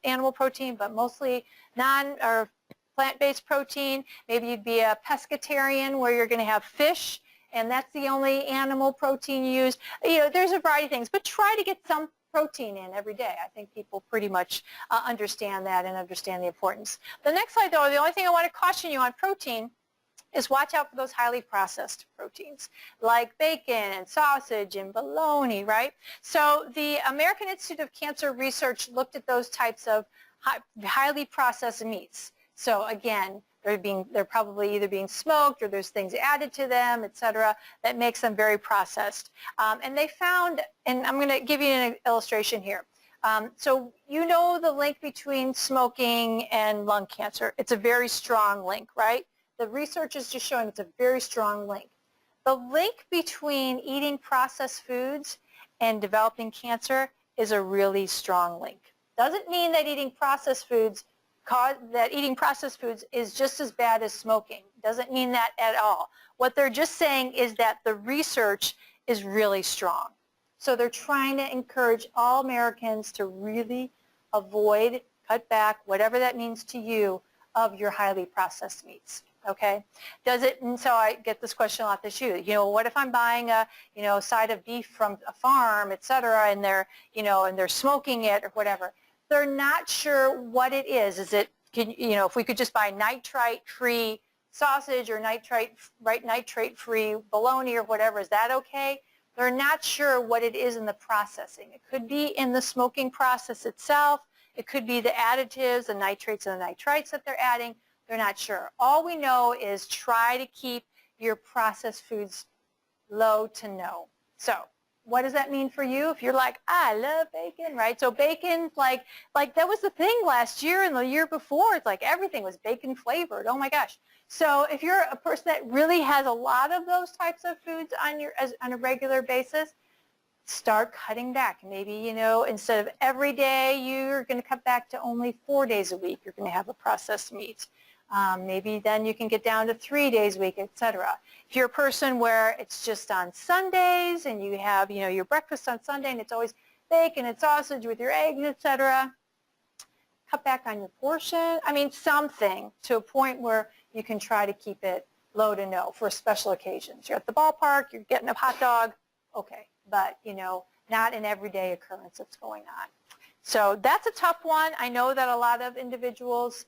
animal protein, but mostly or plant-based protein. Maybe you'd be a pescatarian, where you're going to have fish, and that's the only animal protein you use. There's a variety of things, but try to get some protein in every day. I think people pretty much understand that and understand the importance. The next slide, though, the only thing I want to caution you on protein is watch out for those highly processed proteins, like bacon and sausage and bologna, right? So the American Institute of Cancer Research looked at those types of highly processed meats. So again, they're probably either being smoked, or there's things added to them, et cetera, that makes them very processed. And they found, and I'm going to give you an illustration here. So you know the link between smoking and lung cancer. It's a very strong link, right? The research is just showing it's a very strong link. The link between eating processed foods and developing cancer is a really strong link. Doesn't mean that eating processed foods is just as bad as smoking. Doesn't mean that at all. What they're just saying is that the research is really strong. So they're trying to encourage all Americans to really avoid, cut back, whatever that means to you, of your highly processed meats. Okay? And so I get this question a lot this year. What if I'm buying a, side of beef from a farm, et cetera, and they're smoking it or whatever. They're not sure what it is. Is it, if we could just buy nitrite-free sausage or nitrate-free bologna or whatever, is that okay? They're not sure what it is in the processing. It could be in the smoking process itself. It could be the additives, the nitrates and the nitrites that they're adding. They're not sure. All we know is try to keep your processed foods low to no. So what does that mean for you? If you're like, I love bacon, right? So bacon, like that was the thing last year and the year before. It's like everything was bacon flavored. Oh my gosh. So if you're a person that really has a lot of those types of foods on a regular basis, start cutting back. Maybe, instead of every day, you're going to cut back to only 4 days a week. You're going to have a processed meat. Maybe then you can get down to 3 days a week, et cetera. If you're a person where it's just on Sundays and you have, your breakfast on Sunday and it's always bacon and sausage with your eggs, et cetera, cut back on your portion. I mean, something to a point where you can try to keep it low to no for special occasions. You're at the ballpark, you're getting a hot dog, okay, but, not an everyday occurrence that's going on. So that's a tough one. I know that a lot of individuals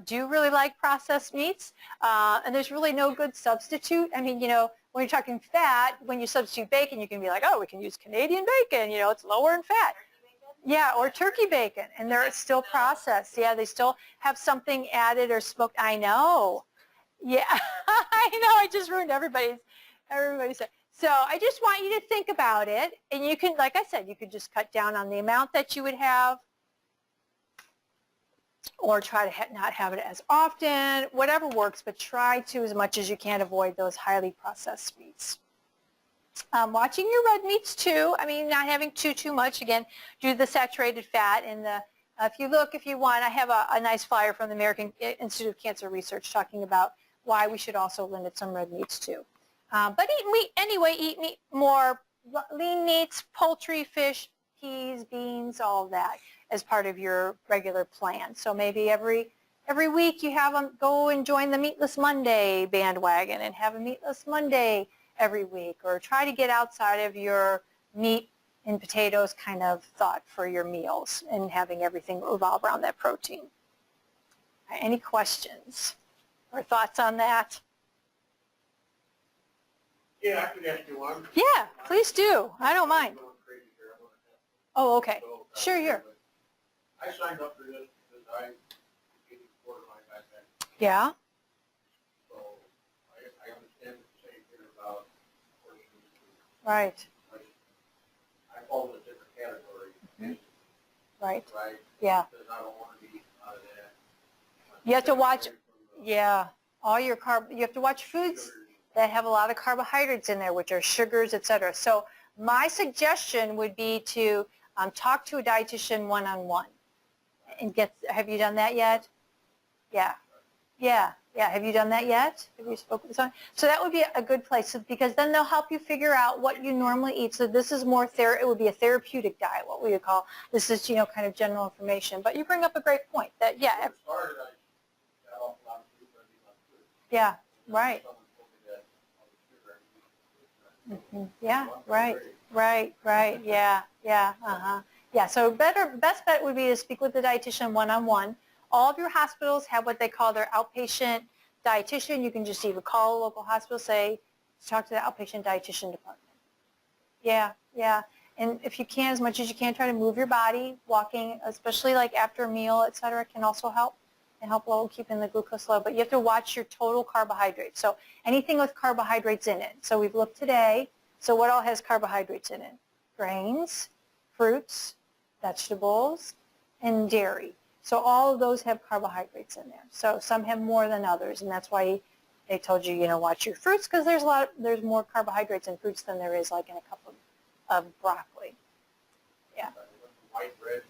do really like processed meats, and there's really no good substitute. I mean, when you're talking fat, when you substitute bacon, you can be like, oh, we can use Canadian bacon, it's lower in fat. Yeah, or turkey bacon, and they're still processed. Yeah, they still have something added or smoked. I know. Yeah, I know. I just ruined everybody's. So I just want you to think about it, and you can, like I said, you could just cut down on the amount that you would have. or try to not have it as often, whatever works, but try to, as much as you can, avoid those highly processed meats. Watching your red meats too, I mean, not having too much, again, due to the saturated fat and the, if you want, I have a nice flyer from the American Institute of Cancer Research talking about why we should also limit some red meats too. But eat meat anyway, eat meat more lean meats, poultry, fish, peas, beans, all of that as part of your regular plan. So maybe every week you have them go and join the Meatless Monday bandwagon and have a Meatless Monday every week, or try to get outside of your meat and potatoes kind of thought for your meals and having everything revolve around that protein. Any questions or thoughts on that? Yeah, I could ask you one. Yeah, please do. I don't mind. I'm going crazy here. I'm gonna have to Oh, okay. go, Sure, here. I signed up for this because I getting borderline diabetic. Yeah, So I understand what you're saying here about portions. right, I fall in a different category. right. Right? Yeah. Because I don't want to be out of that. You have to watch, yeah, all your you have to watch foods that have a lot of carbohydrates in there, which are sugars, etc. So my suggestion would be to talk to a dietitian one-on-one and have you done that yet? Yeah. Have you done that yet? Have you spoken to someone? So that would be a good place, because then they'll help you figure out what you normally eat. So this is more, it would be a therapeutic diet, what we would call. This is, kind of general information. But you bring up a great point that, When I started, I got off a lot of food, but I didn't like food. yeah, right. Someone told me that all the sugar I eat is good. Yeah, So I'm right, ready. right, yeah, Yeah, so best bet would be to speak with the dietitian one-on-one. All of your hospitals have what they call their outpatient dietitian. You can just either call a local hospital, say, talk to the outpatient dietitian department. Yeah. And if you can, as much as you can, try to move your body. Walking, especially like after a meal, et cetera, can also help and help low keeping the glucose low. But you have to watch your total carbohydrates. So anything with carbohydrates in it. So we've looked today. So what all has carbohydrates in it? Grains, fruits, vegetables, and dairy. So all of those have carbohydrates in there. So some have more than others, and that's why they told you, watch your fruits, because there's more carbohydrates in fruits than there is like in a cup of broccoli. Yeah. White bread.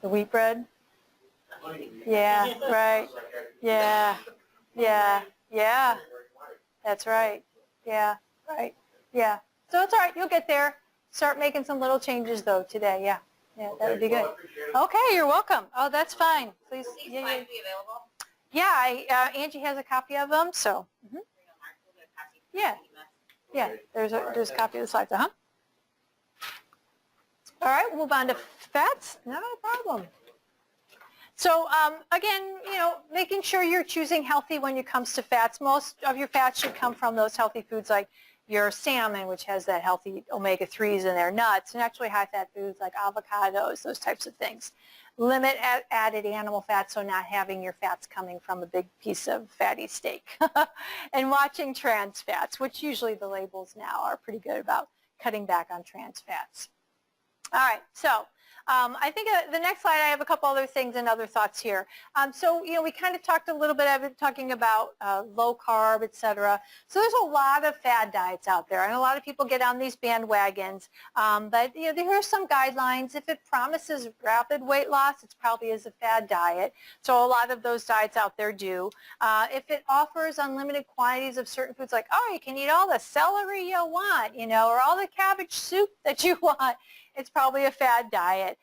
The wheat bread? Honey wheat. Yeah, right. It's like I- Yeah. That's right. Yeah, right. Yeah. So it's all right. You'll get there. Start making some little changes, though, today. Yeah, that would be well, good. I appreciate it. Okay, you're welcome. Oh, that's fine. Please. These Yeah, slides be available? yeah. Angie has a copy of them, so. We'll get a copy. Yeah. Yeah, there's a copy of the slides. All right, we'll move on to fats. Not a problem. So again, making sure you're choosing healthy when it comes to fats. Most of your fats should come from those healthy foods like your salmon, which has that healthy omega-3s in there, nuts, and actually high-fat foods like avocados, those types of things. Limit added animal fat, so not having your fats coming from a big piece of fatty steak. And watching trans fats, which usually the labels now are pretty good about cutting back on trans fats. All right, so I think the next slide, I have a couple other things and other thoughts here. So, we kind of talked a little bit, I've been talking about low carb, et cetera. So there's a lot of fad diets out there, and a lot of people get on these bandwagons. But, there are some guidelines. If it promises rapid weight loss, it's probably is a fad diet. So a lot of those diets out there do. If it offers unlimited quantities of certain foods, like, you can eat all the celery you want, or all the cabbage soup that you want, it's probably a fad diet.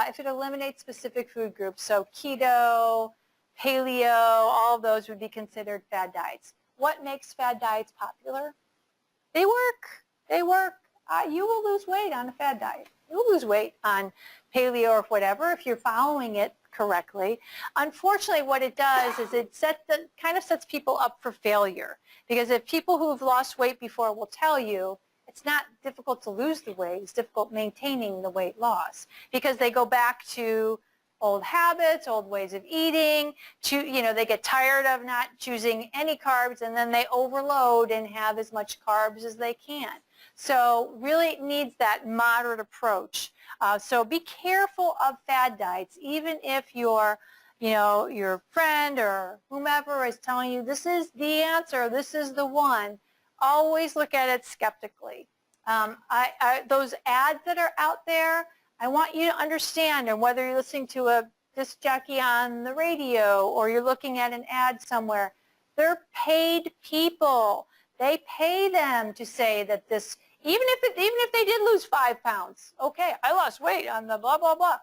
If it eliminates specific food groups, so keto, paleo, all of those would be considered fad diets. What makes fad diets popular? They work. You will lose weight on a fad diet. You will lose weight on paleo or whatever if you're following it correctly. Unfortunately, what it does is it kind of sets people up for failure, because if people who have lost weight before will tell you, it's not difficult to lose the weight, it's difficult maintaining the weight loss, because they go back to old habits, old ways of eating, they get tired of not choosing any carbs, and then they overload and have as much carbs as they can. So really it needs that moderate approach. So be careful of fad diets, even if your friend or whomever is telling you this is the answer, this is the one. Always look at it skeptically. Those ads that are out there, I want you to understand, and whether you're listening to a disc jockey on the radio or you're looking at an ad somewhere, they're paid people. They pay them to say that this, even if they did lose 5 pounds, okay, I lost weight on the blah, blah, blah.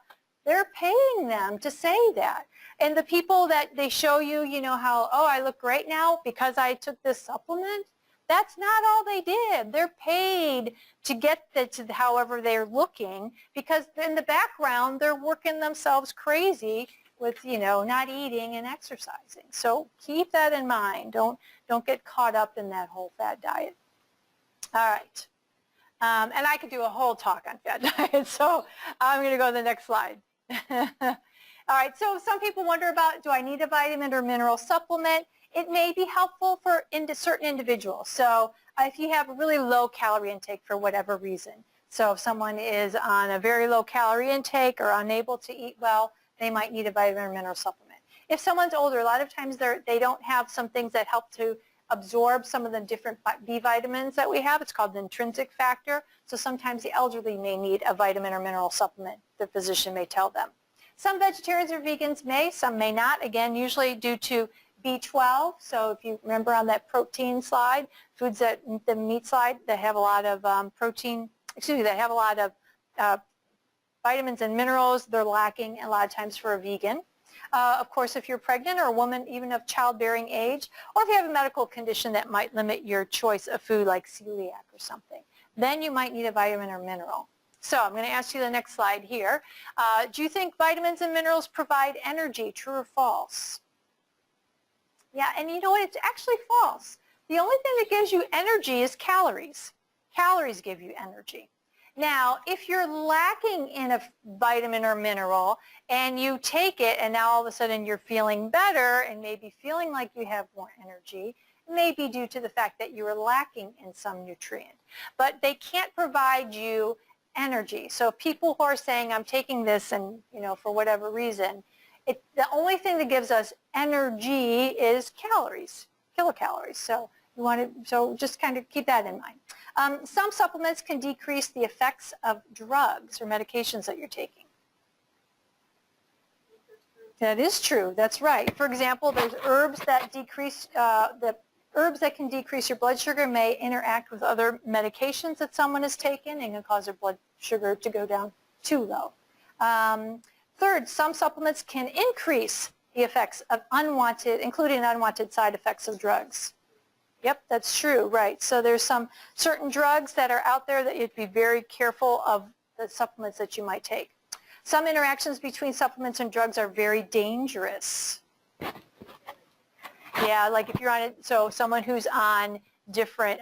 They're paying them to say that. And the people that they show you, how, oh, I look great now because I took this supplement, that's not all they did. They're paid to get to however they're looking, because in the background they're working themselves crazy with not eating and exercising. So keep that in mind. Don't get caught up in that whole fad diet. All right. And I could do a whole talk on fad diet, so I'm going to go to the next slide. All right, so some people wonder about, do I need a vitamin or mineral supplement? It may be helpful for certain individuals. So if you have a really low calorie intake for whatever reason, so if someone is on a very low calorie intake or unable to eat well, they might need a vitamin or mineral supplement. If someone's older, a lot of times they don't have some things that help to absorb some of the different B vitamins that we have. It's called the intrinsic factor. So sometimes the elderly may need a vitamin or mineral supplement. The physician may tell them. Some vegetarians or vegans may, some may not. Again, usually due to B12. So if you remember on that protein slide, foods that the meat slide that have a lot of that have a lot of vitamins and minerals, they're lacking a lot of times for a vegan. Of course, if you're pregnant or a woman even of childbearing age, or if you have a medical condition that might limit your choice of food like celiac or something, then you might need a vitamin or mineral. So I'm going to ask you the next slide here. Do you think vitamins and minerals provide energy, true or false? Yeah, and you know what? It's actually false. The only thing that gives you energy is calories. Calories give you energy. Now, if you're lacking in a vitamin or mineral and you take it and now all of a sudden you're feeling better and maybe feeling like you have more energy, it may be due to the fact that you are lacking in some nutrient. But they can't provide you energy. So people who are saying, I'm taking this and, for whatever reason, the only thing that gives us energy is calories, kilocalories. So just kind of keep that in mind. Some supplements can decrease the effects of drugs or medications that you're taking. That is true. That's right. For example, there's herbs that decrease herbs that can decrease your blood sugar may interact with other medications that someone has taken and can cause their blood sugar to go down too low. Third, some supplements can increase the effects of including unwanted side effects of drugs. Yep, that's true, right. So there's some certain drugs that are out there that you'd be very careful of the supplements that you might take. Some interactions between supplements and drugs are very dangerous. Yeah, like if you're on it, so someone who's on different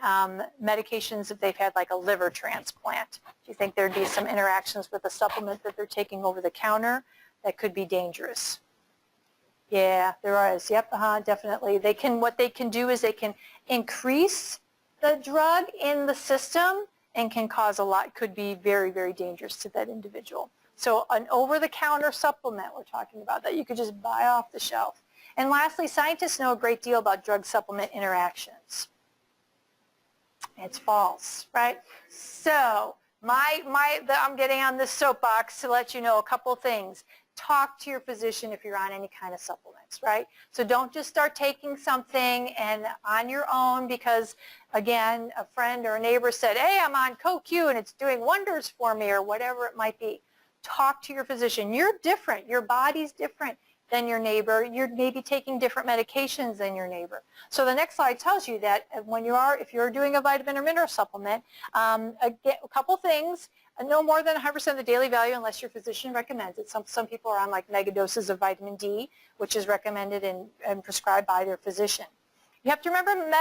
medications, if they've had like a liver transplant, do you think there'd be some interactions with a supplement that they're taking over the counter that could be dangerous? Yeah, there is. Yep, definitely. What they can do is they can increase the drug in the system and can cause could be very, very dangerous to that individual. So an over-the-counter supplement we're talking about that you could just buy off the shelf. And lastly, scientists know a great deal about drug-supplement interactions. It's false, right? So I'm getting on this soapbox to let you know a couple things. Talk to your physician if you're on any kind of supplements, right? So don't just start taking something and on your own because, again, a friend or a neighbor said, hey, I'm on CoQ and it's doing wonders for me or whatever it might be. Talk to your physician. You're different. Your body's different than your neighbor. You're maybe taking different medications than your neighbor. So the next slide tells you that if you're doing a vitamin or mineral supplement, a couple things. No more than 100% of the daily value unless your physician recommends it. Some people are on like mega doses of vitamin D, which is recommended and prescribed by their physician. You have to remember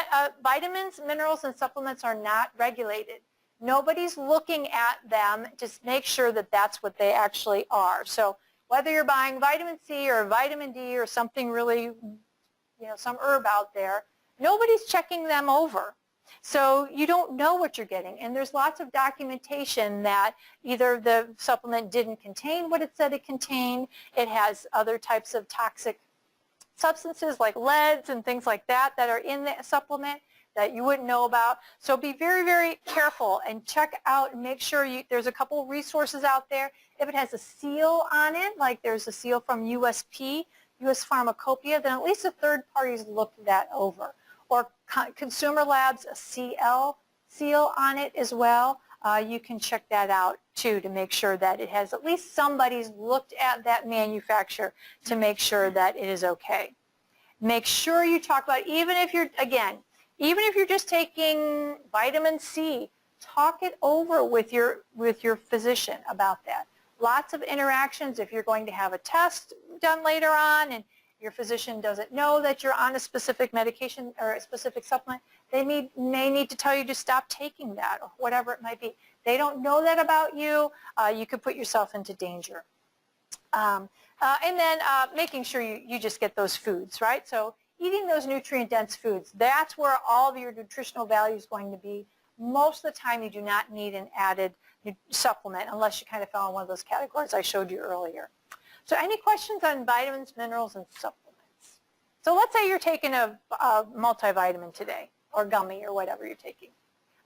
vitamins, minerals, and supplements are not regulated. Nobody's looking at them to make sure that that's what they actually are. So whether you're buying vitamin C or vitamin D or something really, some herb out there, nobody's checking them over. So you don't know what you're getting. And there's lots of documentation that either the supplement didn't contain what it said it contained, it has other types of toxic substances like leads and things like that that are in the supplement that you wouldn't know about. So be very, very careful and check out and make sure there's a couple resources out there. If it has a seal on it, like there's a seal from USP, US Pharmacopoeia, then at least a third party's looked that over. Or Consumer Labs, a CL seal on it as well. You can check that out too to make sure that it has at least somebody's looked at that manufacturer to make sure that it is okay. Make sure you talk about, even if you're just taking vitamin C, talk it over with your physician about that. Lots of interactions if you're going to have a test done later on and your physician doesn't know that you're on a specific medication or a specific supplement, they may need to tell you to stop taking that or whatever it might be. They don't know that about you. You could put yourself into danger. And then making sure you just get those foods, right? So eating those nutrient-dense foods, that's where all of your nutritional value is going to be. Most of the time, you do not need an added supplement unless you kind of fell in one of those categories I showed you earlier. So any questions on vitamins, minerals, and supplements? So let's say you're taking a multivitamin today or gummy or whatever you're taking.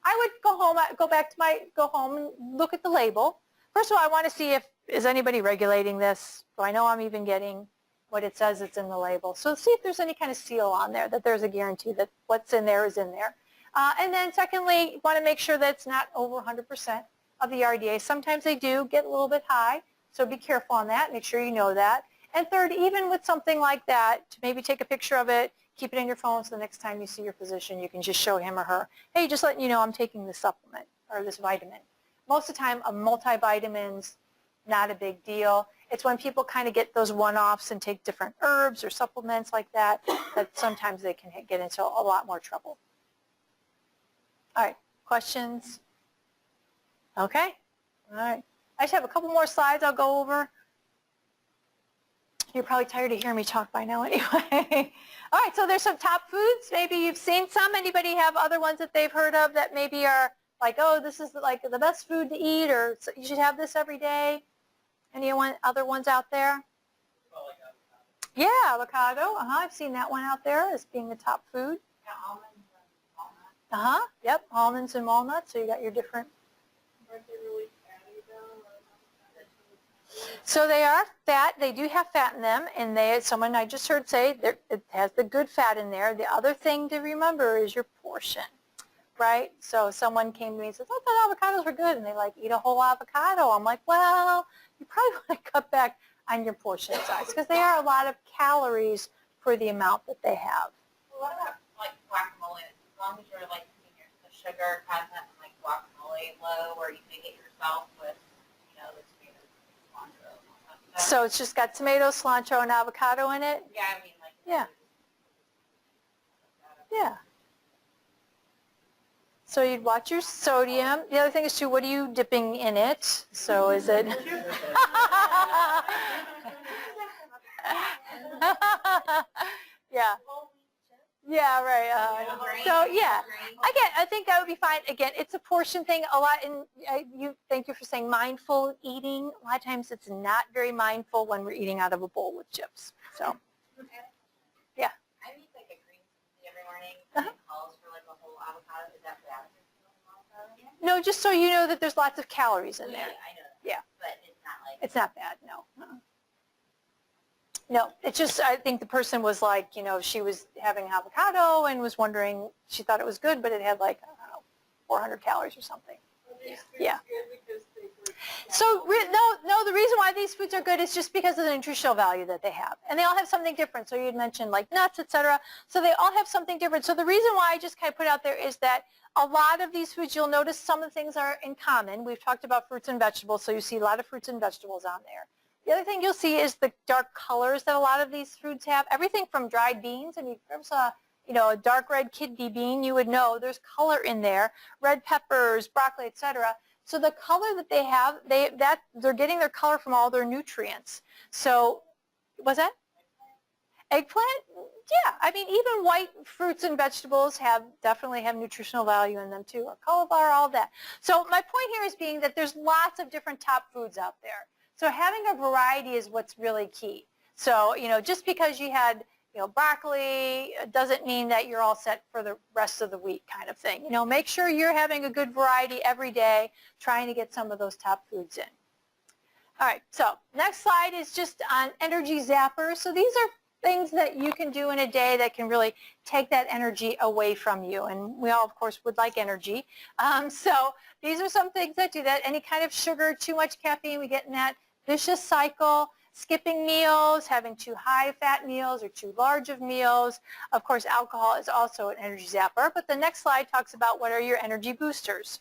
I would go home and look at the label. First of all, I want to see is anybody regulating this? Do I know I'm even getting what it says it's in the label? So see if there's any kind of seal on there, that there's a guarantee that what's in there is in there. And then secondly, you want to make sure that it's not over 100% of the RDA. Sometimes they do get a little bit high, so be careful on that. Make sure you know that. And third, even with something like that, to maybe take a picture of it, keep it in your phone so the next time you see your physician, you can just show him or her, hey, just letting you know I'm taking this supplement or this vitamin. Most of the time, a multivitamin's not a big deal. It's when people kind of get those one-offs and take different herbs or supplements like that, that sometimes they can get into a lot more trouble. All right, questions? Okay, all right. I just have a couple more slides I'll go over. You're probably tired of hearing me talk by now anyway. All right, so there's some top foods. Maybe you've seen some. Anybody have other ones that they've heard of that maybe are like, oh, this is like the best food to eat, or you should have this every day? Any other ones out there? Yeah, avocado. I've seen that one out there as being the top food. Yeah, almonds and walnuts. Yep, almonds and walnuts. So you got your different. Aren't they really fatty though? So they are fat. They do have fat in them, and someone I just heard say it has the good fat in there. The other thing to remember is your portion, right? So someone came to me and says, "I thought avocados were good," and they eat a whole avocado. I'm like, well, you probably want to cut back on your portion size because they are a lot of calories for the amount that they have. Well, what about guacamole? As long as you're keeping the sugar content and guacamole low, or you make it yourself with the tomatoes, cilantro, and all that stuff. So it's just got tomato, cilantro, and avocado in it? Yeah, I mean Yeah. Yeah. So you'd watch your sodium. The other thing is too, what are you dipping in it? So is it? Yeah. Yeah, right. So yeah, again, I think that would be fine. Again, it's a portion thing. A lot, and thank you for saying mindful eating. A lot of times it's not very mindful when we're eating out of a bowl with chips. So, yeah. I eat a green smoothie every morning. And it calls for a whole avocado. Is that bad? No, just so you know that there's lots of calories in there. Yeah, I know that. Yeah. But it's not It's not bad, no. No, it's just, I think the person was she was having avocado and was wondering, she thought it was good, but it had I don't know, 400 calories or something. Yeah. So, no, the reason why these foods are good is just because of the nutritional value that they have. And they all have something different. So you had mentioned nuts, etc. So they all have something different. So the reason why I just kind of put out there is that a lot of these foods, you'll notice some of the things are in common. We've talked about fruits and vegetables, so you see a lot of fruits and vegetables on there. The other thing you'll see is the dark colors that a lot of these foods have. Everything from dried beans. I mean, if you ever saw a dark red kidney bean, you would know there's color in there. Red peppers, broccoli, etc. So the color that they have, they're getting their color from all their nutrients. So, what's that? Eggplant, yeah. I mean, even white fruits and vegetables definitely have nutritional value in them too, or cauliflower, all that. So my point here is being that there's lots of different top foods out there. So having a variety is what's really key. So, just because you had, broccoli doesn't mean that you're all set for the rest of the week kind of thing. Make sure you're having a good variety every day, trying to get some of those top foods in. All right, so next slide is just on energy zappers. So these are things that you can do in a day that can really take that energy away from you. And we all, of course, would like energy. So these are some things that do that. Any kind of sugar, too much caffeine, we get in that vicious cycle. Skipping meals, having too high fat meals or too large of meals. Of course, alcohol is also an energy zapper. But the next slide talks about what are your energy boosters.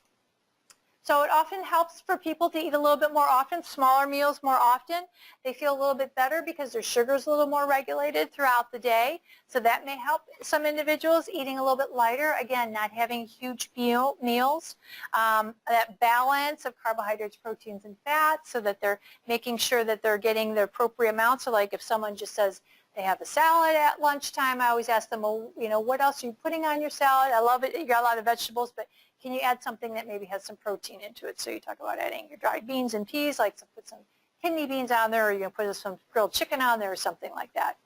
So it often helps for people to eat a little bit more often, smaller meals more often. They feel a little bit better because their sugar is a little more regulated throughout the day. So that may help some individuals eating a little bit lighter. Again, not having huge meals. That balance of carbohydrates, proteins, and fats so that they're making sure that they're getting the appropriate amount. So like if someone just says they have a salad at lunchtime, I always ask them, well, what else are you putting on your salad? I love it. You got a lot of vegetables, but can you add something that maybe has some protein into it? So you talk about adding your dried beans and peas, like to put some kidney beans on there, or you can put some grilled chicken on there or something like that.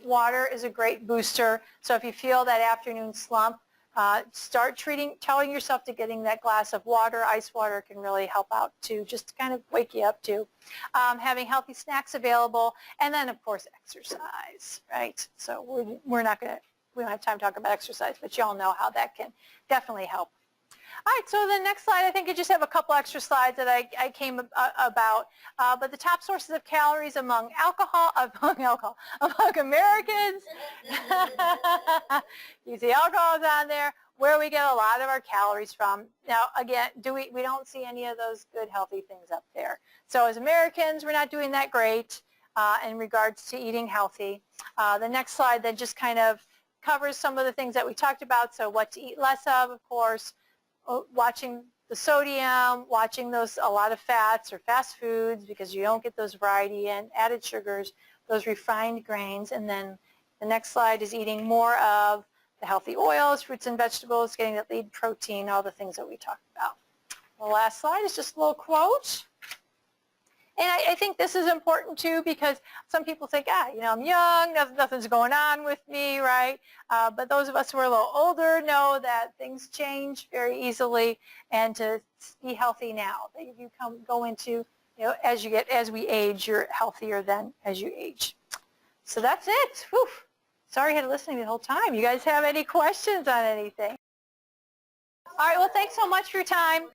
Water is a great booster. So if you feel that afternoon slump, start telling yourself to getting that glass of water. Ice water can really help out too, just to kind of wake you up too. Having healthy snacks available, and then of course exercise, right? So we don't have time to talk about exercise, but you all know how that can definitely help. All right, so the next slide, I think I just have a couple extra slides that I came about. But the top sources of calories among Americans, you see alcohol is on there, where we get a lot of our calories from. Now, again, we don't see any of those good, healthy things up there. So as Americans, we're not doing that great in regards to eating healthy. The next slide then just kind of covers some of the things that we talked about. So what to eat less of course. Watching the sodium, watching a lot of fats or fast foods because you don't get those variety and added sugars, those refined grains. And then the next slide is eating more of the healthy oils, fruits and vegetables, getting that lead protein, all the things that we talked about. The last slide is just a little quote. And I think this is important too because some people think, I'm young, nothing's going on with me, right? But those of us who are a little older know that things change very easily, and to be healthy now. That if you go into, as we age, you're healthier than as you age. So that's it. Whew. Sorry I had to listen to you the whole time. You guys have any questions on anything? All right, well, thanks so much for your time.